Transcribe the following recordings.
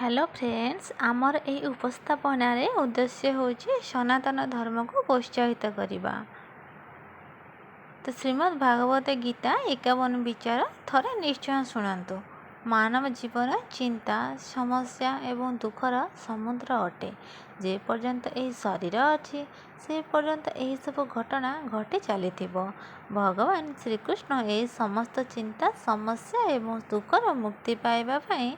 Hello friends आमर यही उपस्थापन उद्देश्य हूँ सनातन धर्म को प्रोत्साहित करने। तो श्रीमद् भागवत गीता 51 विचार थरे निश्चय शुणु। मानव जीवन चिंता समस्या एवं दुखर समुद्र अटे। जे पर्यंत यही शरीर अच्छी से पर्यंत यही सब घटना घटी चली। भगवान श्रीकृष्ण यही समस्त चिंता समस्या एवं दुखर मुक्ति पाइबापी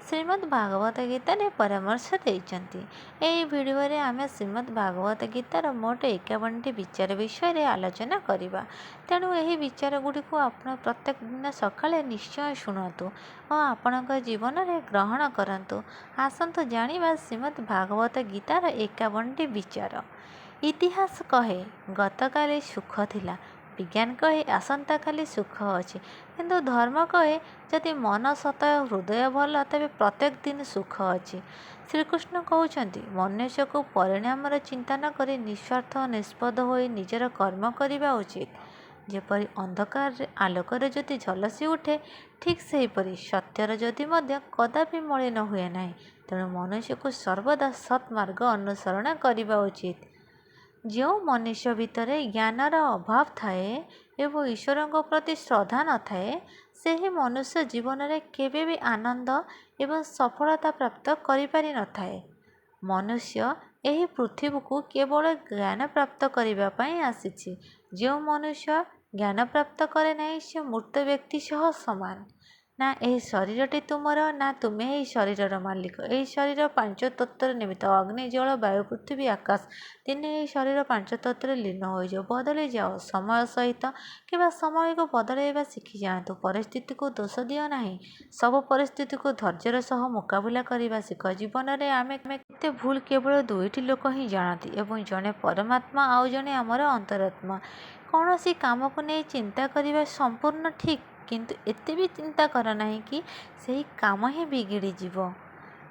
श्रीमद् भागवत गीतार परामर्श देइछन्ति। एही भिडियो रे आमे श्रीमद् भागवत गीतार मोट 51 विचार विषय आलोचना करिबा। तेणु यही विचार गुड़िक आप प्रत्येक दिन सकाळे निश्चय शुणु और आपणक जीवन में ग्रहण करंतु। आसंतु जानिबा श्रीमद् भागवत गीतार 51 विचार। इतिहास कहे गतकाली सुख थिला, विज्ञान कहे आसंता काली सुख अच्छी, किंतु धर्म कहे जदि मन सत हृदय भल तेरे प्रत्येक दिन सुख अच्छी। श्रीकृष्ण कहते मनुष्य को परिणाम चिंता न करी निस्वार्थ निष्पद हो निजर कर्म करने उचित। जेपरी अंधकार आलोकर ज्योति झलसी उठे ठीक सेहीपरि सत्यर ज्योति कदापि मलिन हुए ना। तेणु मनुष्य को सर्वदा सत्मार्ग अनुसरण करने उचित। जो मनुष्य भितर ज्ञानर अभाव थाए एवं ईश्वर प्रति श्रद्धा न थाए से मनुष्य जीवन में केवे भी आनंद एवं सफलता प्राप्त करि पारि न थाए। मनुष्य यही पृथ्वी को केवल ज्ञान प्राप्त करने आसी। जो मनुष्य ज्ञान प्राप्त करे नहीं से मूर्त व्यक्ति सह समान। ना यही शरीरटी तुमर ना तुम्हें यही शरीर मालिक। यही शरीर 5 तत्व निमित्त अग्नि जल वायु पृथ्वी आकाश। दिने यही शरीर 5 तत्व लीन हो जाओ, बदली जाओ समय सहित कि समय को बदलैवा शिखी जातु। परिस्थिति को दोष दियो नहीं, सब परिस्थिति को धैर्यर सह मुकाबला करने शिख। जीवन में आम केते भूल केवल दुईटी लोक ही जानती एवं जड़े परमात्मा आउ जड़े आमर अंतरात्मा। कौन सी काम को नहीं चिंता करने संपूर्ण ठीक, किंतु एते भी चिंता कर नहीं कि सही काम ही बिगिड़ी जीव।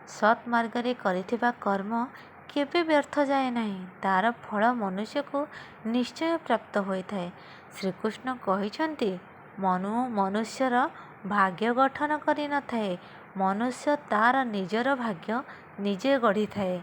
सत् मार्गरे करिथिबा कर्म केवे व्यर्थ जाए नहीं, तार फल मनुष्य को निश्चय प्राप्त होता है। श्रीकृष्ण कहिछन्ति मनुष्यर भाग्य गठन करि न थाए, मनुष्य तार निजर भाग्य निजे गढ़ी थाए।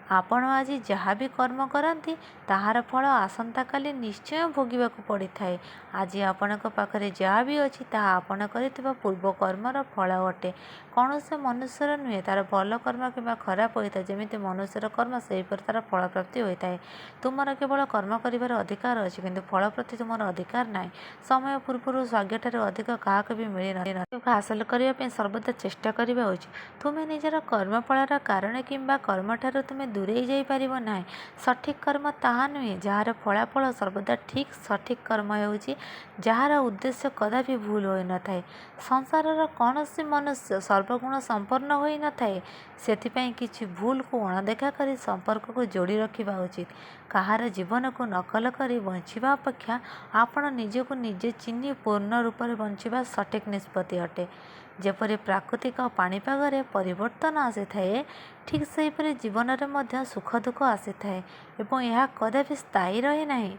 आपण आज जहाँ भी कर्म करती ताहार फल आसंता काली निश्चय भोगिबाकु पड़ी थाए। आज आपणक पाखरे जहाँ भी अच्छी ताहा आपण करिथिबा पूर्व कर्मर फल अटे। कौन से मनुष्यर नुहे तार भल कर्म कि खराब होता है, जमी मनुष्यर कर्म से तार फल प्राप्ति होता है। तुमर केवल कर्म कर अधिकार अच्छे किंतु फल प्रति तुम अधिकार ना। समय पूर्व भाग्य ठार अधिक क्या भी मिली ना हासिल करने सर्वदा चेष्टा करने उचित। तुम्हें निजर कर्मफल कारण कि कर्म ठार तुम्हें दूरे जापर ना। सठिक कर्म ताहा नुहे जार फलाफल सर्वदा ठीक। सठिक कर्म होउछि जार उद्देश्य कदापि भूल हो न थाए। संसार कौन सी मनुष्य सर्वगुण संपन्न हो न थाए, सेथिपाई किछि भूल को अणदेखा करी संपर्क को जोड़ी रखिबा उचित। कहार जीवन को नकल करी बंचिबा अपेक्षा आपण निजको निजे चिन्ह पूर्ण रूप से बंचिबा सठिक निष्पत्ति अटे। जेपरि प्राकृतिक पाणीपागरे परिवर्तन आसी थाए ठीक सेहीपरि जीवन में मध्य सुख दुख आसी थाए एवं यह कदापि स्थायी रहे नहीं।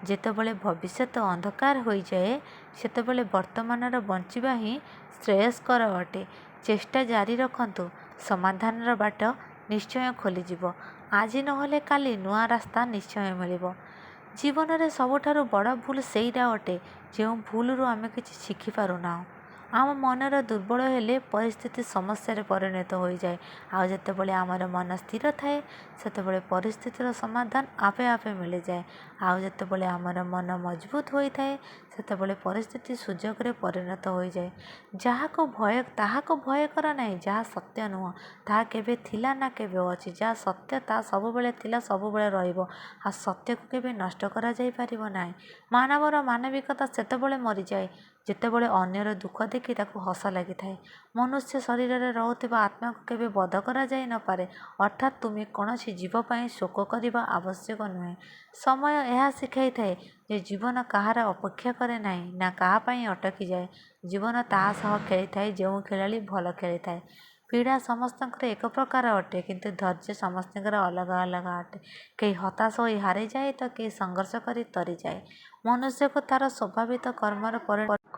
जेतेबेले भविष्यत अंधकार हो जाए सेतेबेले वर्तमानर बंचिबा ही श्रेयस्कर अटे। चेष्टा जारी रखंतु, समाधानर बाट निश्चय खोलीजिव। आज नहले काली नुआ रास्ता निश्चय मिलिब। जीवन में सबुठारु बड़ भूल सेईटा अटे जो भूलरू आमे किछि शिखि पारुना। आम मनर दुर्बल हेले परिस्थिति समस्या परिणत हो जाए। आ जितेबाला आमर मन स्थिर थाए सेतेबाला परिस्थितिर समाधान आपे आपे मिल जाए। आ जितेबाला आमर मन मजबूत होई थाए सेतेबाला परिस्थिति सुजोग रे परिणत हो जाए। जहाँ भय कर नहीं, जहाँ सत्य नुह ताहा केबे थिला ना केबे अछि। जहाँ सत्य ता सबुबेले थिला सबुबेले रहिबो। आ सत्य को केबे नष्ट करा जाई पारिबो नाही। मानवर मानविकता सेतेबाला मरि जाए जेतेबाला अन्यर दुख देखि ताकू हस लगी थाए। मनुष्य शरीर में रोथिबा आत्मा को केबे बध करा जाई न पारे। अर्थात तुम्हें कौन जीव पाई शोक करने आवश्यक नुहे। समय यह शिखाई थाए जे जीवन कहार अपेक्षा करे नहीं ना कहा पाई अटकी जाए। जीवन ताहा सह खेली थाए जो खेलाड़ी भल खेली थाए। पीड़ा समस्त एक प्रकार अटे किंतु धैर्य समस्त अलग अलग अटे। कई हताश हो हारी जाए तो कई संघर्ष कर तरी जाए। मनुष्य को तार स्वाभाविक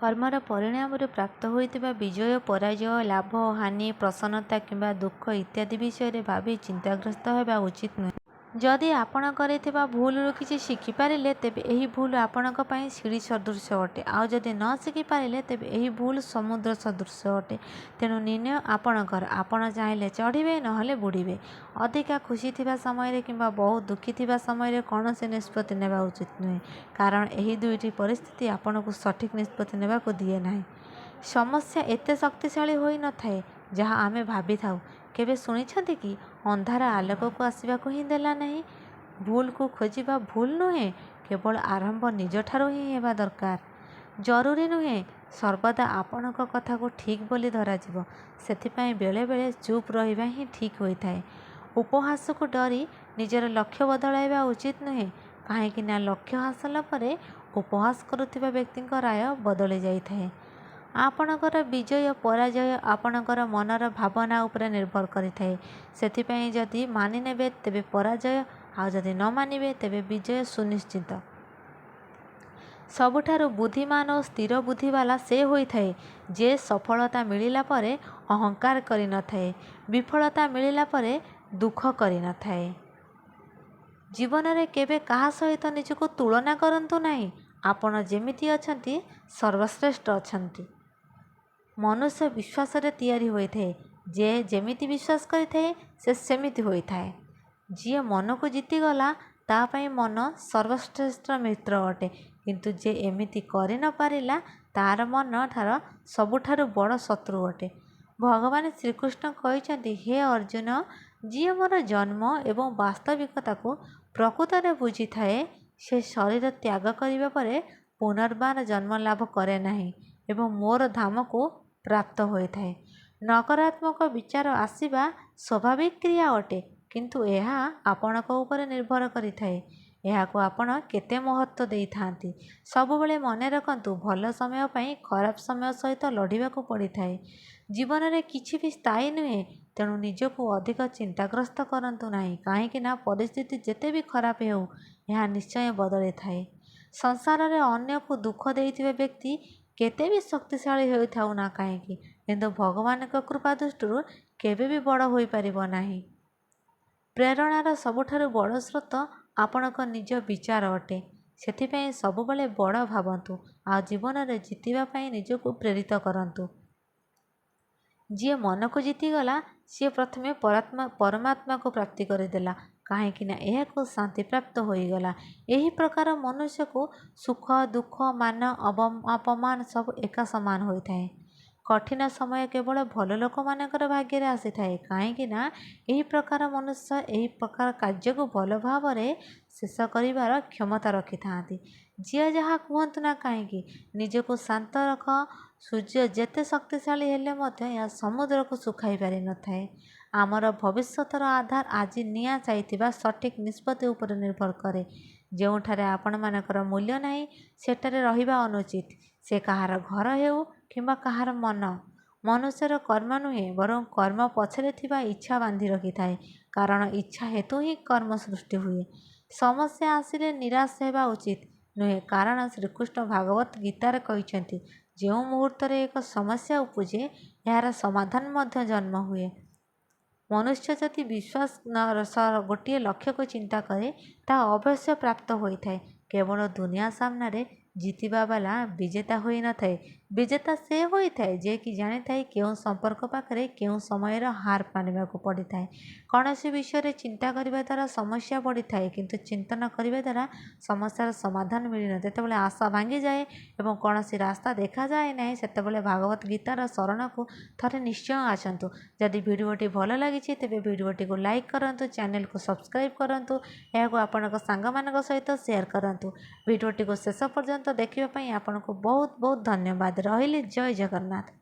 କର୍ମର ପରିଣାମରୁ ପ୍ରାପ୍ତ ହୋଇଥିବା ବିଜୟ, ପରାଜୟ, ଲାଭ, ହାନି, ପ୍ରସନ୍ନତା କିମ୍ବା ଦୁଃଖ ଇତ୍ୟାଦି ବିଷୟରେ ଭାବି ଚିନ୍ତାଗ୍ରସ୍ତ ହେବା ଉଚିତ ନୁହେଁ। ଯଦି ଆପଣ କରିଥିବା ଭୁଲରୁ କିଛି ଶିଖିପାରିଲେ ତେବେ ଏହି ଭୁଲ ଆପଣଙ୍କ ପାଇଁ ସିଡ଼ି ସଦୃଶ ଅଟେ। ଆଉ ଯଦି ନ ଶିଖିପାରିଲେ ତେବେ ଏହି ଭୁଲ ସମୁଦ୍ର ସଦୃଶ ଅଟେ। ତେଣୁ ନିର୍ଣ୍ଣୟ ଆପଣଙ୍କର। ଆପଣ ଚାହିଁଲେ ଚଢ଼ିବେ, ନହେଲେ ବୁଡ଼ିବେ। ଅଧିକା ଖୁସି ଥିବା ସମୟରେ କିମ୍ବା ବହୁତ ଦୁଃଖୀ ଥିବା ସମୟରେ କୌଣସି ନିଷ୍ପତ୍ତି ନେବା ଉଚିତ ନୁହେଁ, କାରଣ ଏହି ଦୁଇଟି ପରିସ୍ଥିତି ଆପଣଙ୍କୁ ସଠିକ୍ ନିଷ୍ପତ୍ତି ନେବାକୁ ଦିଏ ନାହିଁ। ସମସ୍ୟା ଏତେ ଶକ୍ତିଶାଳୀ ହୋଇନଥାଏ ଯାହା ଆମେ ଭାବିଥାଉ। କେବେ ଶୁଣିଛନ୍ତି କି ଅନ୍ଧାର ଆଲୋକକୁ ଆସିବାକୁ ହିଁ ଦେଲା ନାହିଁ? ଭୁଲକୁ ଖୋଜିବା ଭୁଲ ନୁହେଁ, କେବଳ ଆରମ୍ଭ ନିଜଠାରୁ ହିଁ ହେବା ଦରକାର। ଜରୁରୀ ନୁହେଁ ସର୍ବଦା ଆପଣଙ୍କ କଥାକୁ ଠିକ୍ ବୋଲି ଧରାଯିବ। ସେଥିପାଇଁ ବେଳେବେଳେ ଚୁପ୍ ରହିବା ହିଁ ଠିକ୍ ହୋଇଥାଏ। ଉପହାସକୁ ଡରି ନିଜର ଲକ୍ଷ୍ୟ ବଦଳାଇବା ଉଚିତ ନୁହେଁ, କାହିଁକି ନା ଲକ୍ଷ୍ୟ ହାସଲ ପରେ ଉପହାସ କରୁଥିବା ବ୍ୟକ୍ତିଙ୍କ ରାୟ ବଦଳି ଯାଇଥାଏ। ଆପଣଙ୍କର ବିଜୟ ପରାଜୟ ଆପଣଙ୍କର ମନର ଭାବନା ଉପରେ ନିର୍ଭର କରିଥାଏ। ସେଥିପାଇଁ ଯଦି ମାନିନେବେ ତେବେ ପରାଜୟ, ଆଉ ଯଦି ନ ମାନିବେ ତେବେ ବିଜୟ ସୁନିଶ୍ଚିତ। ସବୁଠାରୁ ବୁଦ୍ଧିମାନ ଓ ସ୍ଥିର ବୁଦ୍ଧିବାଲା ସେ ହୋଇଥାଏ ଯେ ସଫଳତା ମିଳିଲା ପରେ ଅହଙ୍କାର କରିନଥାଏ, ବିଫଳତା ମିଳିଲା ପରେ ଦୁଃଖ କରିନଥାଏ। ଜୀବନରେ କେବେ କାହା ସହିତ ନିଜକୁ ତୁଳନା କରନ୍ତୁ ନାହିଁ। ଆପଣ ଯେମିତି ଅଛନ୍ତି ସର୍ବଶ୍ରେଷ୍ଠ ଅଛନ୍ତି। ମନୁଷ୍ୟ ବିଶ୍ୱାସରେ ତିଆରି ହୋଇଥାଏ। ଯେ ଯେମିତି ବିଶ୍ୱାସ କରିଥାଏ ସେ ସେମିତି ହୋଇଥାଏ। ଯିଏ ମନକୁ ଜିତିଗଲା ତା ପାଇଁ ମନ ସର୍ବଶ୍ରେଷ୍ଠ ମିତ୍ର ଅଟେ, କିନ୍ତୁ ଯେ ଏମିତି କରି ନ ପାରିଲା ତାର ମନ ସବୁଠାରୁ ବଡ଼ ଶତ୍ରୁ ଅଟେ। ଭଗବାନ ଶ୍ରୀକୃଷ୍ଣ କହିଛନ୍ତି, ହେ ଅର୍ଜୁନ, ଯିଏ ମୋର ଜନ୍ମ ଏବଂ ବାସ୍ତବିକତାକୁ ପ୍ରକୃତରେ ବୁଝିଥାଏ ସେ ଶରୀର ତ୍ୟାଗ କରିବା ପରେ ପୁନର୍ବାର ଜନ୍ମ ଲାଭ କରେ ନାହିଁ ଏବଂ ମୋର ଧାମକୁ ପ୍ରାପ୍ତ ହୋଇଥାଏ। ନକାରାତ୍ମକ ବିଚାର ଆସିବା ସ୍ୱାଭାବିକ କ୍ରିୟା ଅଟେ, କିନ୍ତୁ ଏହା ଆପଣଙ୍କ ଉପରେ ନିର୍ଭର କରିଥାଏ ଏହାକୁ ଆପଣ କେତେ ମହତ୍ତ୍ୱ ଦେଇଥାନ୍ତି। ସବୁବେଳେ ମନେ ରଖନ୍ତୁ, ଭଲ ସମୟ ପାଇଁ ଖରାପ ସମୟ ସହିତ ଲଢ଼ିବାକୁ ପଡ଼ିଥାଏ। ଜୀବନରେ କିଛି ବି ସ୍ଥାୟୀ ନୁହେଁ, ତେଣୁ ନିଜକୁ ଅଧିକ ଚିନ୍ତାଗ୍ରସ୍ତ କରନ୍ତୁ ନାହିଁ, କାହିଁକି ନା ପରିସ୍ଥିତି ଯେତେ ବି ଖରାପ ହେଉ ଏହା ନିଶ୍ଚୟ ବଦଳିଥାଏ। ସଂସାରରେ ଅନ୍ୟକୁ ଦୁଃଖ ଦେଇଥିବା ବ୍ୟକ୍ତି କେତେ ବି ଶକ୍ତିଶାଳୀ ହୋଇଥାଉ ନା କାହିଁକି, କିନ୍ତୁ ଭଗବାନଙ୍କ କୃପା ଦୃଷ୍ଟିରୁ କେବେ ବି ବଡ଼ ହୋଇପାରିବ ନାହିଁ। ପ୍ରେରଣାର ସବୁଠାରୁ ବଡ଼ ସ୍ରୋତ ଆପଣଙ୍କ ନିଜ ବିଚାର ଅଟେ। ସେଥିପାଇଁ ସବୁବେଳେ ବଡ଼ ଭାବନ୍ତୁ ଆଉ ଜୀବନରେ ଜିତିବା ପାଇଁ ନିଜକୁ ପ୍ରେରିତ କରନ୍ତୁ। ଯିଏ ମନକୁ ଜିତିଗଲା ସିଏ ପ୍ରଥମେ ପରମାତ୍ମାକୁ ପ୍ରାପ୍ତି କରିଦେଲା, କାହିଁକି ନା ଏହାକୁ ଶାନ୍ତିପ୍ରାପ୍ତ ହୋଇଗଲା। ଏହି ପ୍ରକାର ମନୁଷ୍ୟକୁ ସୁଖ ଦୁଃଖ ମାନ ଅପମାନ ସବୁ ଏକା ସମାନ ହୋଇଥାଏ। କଠିନ ସମୟ କେବଳ ଭଲ ଲୋକମାନଙ୍କର ଭାଗ୍ୟରେ ଆସିଥାଏ, କାହିଁକି ନା ଏହି ପ୍ରକାର ମନୁଷ୍ୟ ଏହି ପ୍ରକାର କାର୍ଯ୍ୟକୁ ଭଲ ଭାବରେ ଶେଷ କରିବାର କ୍ଷମତା ରଖିଥାନ୍ତି। ଯିଏ ଯାହା କୁହନ୍ତୁ ନା କାହିଁକି ନିଜକୁ ଶାନ୍ତ ରଖ। ସୂର୍ଯ୍ୟ ଯେତେ ଶକ୍ତିଶାଳୀ ହେଲେ ମଧ୍ୟ ଏହା ସମୁଦ୍ରକୁ ଶୁଖାଇ ପାରିନଥାଏ। ଆମର ଭବିଷ୍ୟତର ଆଧାର ଆଜି ନିଆଁ ଚାଇଥିବା ସଠିକ୍ ନିଷ୍ପତ୍ତି ଉପରେ ନିର୍ଭର କରେ। ଯେଉଁଠାରେ ଆପଣମାନଙ୍କର ମୂଲ୍ୟ ନାହିଁ ସେଠାରେ ରହିବା ଅନୁଚିତ, ସେ କାହାର ଘର ହେଉ କିମ୍ବା କାହାର ମନ। ମନୁଷ୍ୟର କର୍ମ ନୁହେଁ ବରଂ କର୍ମ ପଛରେ ଥିବା ଇଚ୍ଛା ବାନ୍ଧି ରଖିଥାଏ, କାରଣ ଇଚ୍ଛା ହେତୁ ହିଁ କର୍ମ ସୃଷ୍ଟି ହୁଏ। ସମସ୍ୟା ଆସିଲେ ନିରାଶ ହେବା ଉଚିତ ନୁହେଁ, କାରଣ ଶ୍ରୀକୃଷ୍ଣ ଭାଗବତ ଗୀତାରେ କହିଛନ୍ତି, ଯେଉଁ ମୁହୂର୍ତ୍ତରେ ଏକ ସମସ୍ୟା ଉପୁଜେ ଏହାର ସମାଧାନ ମଧ୍ୟ ଜନ୍ମ ହୁଏ। ମନୁଷ୍ୟ ଯଦି ବିଶ୍ୱାସ ସହ ଗୋଟିଏ ଲକ୍ଷ୍ୟକୁ ଚିନ୍ତା କରେ ତାହା ଅବଶ୍ୟ ପ୍ରାପ୍ତ ହୋଇଥାଏ। କେବଳ ଦୁନିଆ ସାମ୍ନାରେ ଜିତିବା ବାଲା ବିଜେତା ହୋଇନଥାଏ, ବିଜେତା ସେ ହୋଇଥାଏ ଯେ କି ଜାଣିଥାଏ କେଉଁ ସମ୍ପର୍କ ପାଖରେ କେଉଁ ସମୟରେ ହାର ମାନିବାକୁ ପଡ଼ିଥାଏ। କୌଣସି ବିଷୟରେ ଚିନ୍ତା କରିବା ଦ୍ୱାରା ସମସ୍ୟା ବଢ଼ିଥାଏ, କିନ୍ତୁ ଚିନ୍ତନ କରିବା ଦ୍ୱାରା ସମସ୍ୟାର ସମାଧାନ ମିଳିନଥାଏ। ଯେତେବେଳେ ଆଶା ଭାଙ୍ଗିଯାଏ ଏବଂ କୌଣସି ରାସ୍ତା ଦେଖାଯାଏ ନାହିଁ ସେତେବେଳେ ଭାଗବତ ଗୀତାର ଶରଣକୁ ଥରେ ନିଶ୍ଚୟ ଆସନ୍ତୁ। ଯଦି ଭିଡ଼ିଓଟି ଭଲ ଲାଗିଛି ତେବେ ଭିଡ଼ିଓଟିକୁ ଲାଇକ୍ କରନ୍ତୁ, ଚ୍ୟାନେଲକୁ ସବସ୍କ୍ରାଇବ୍ କରନ୍ତୁ, ଏହାକୁ ଆପଣଙ୍କ ସାଙ୍ଗମାନଙ୍କ ସହିତ ସେୟାର କରନ୍ତୁ। ଭିଡ଼ିଓଟିକୁ ଶେଷ ପର୍ଯ୍ୟନ୍ତ ଦେଖିବା ପାଇଁ ଆପଣଙ୍କୁ ବହୁତ ବହୁତ ଧନ୍ୟବାଦ। ରହିଲି, ଜୟ ଜଗନ୍ନାଥ।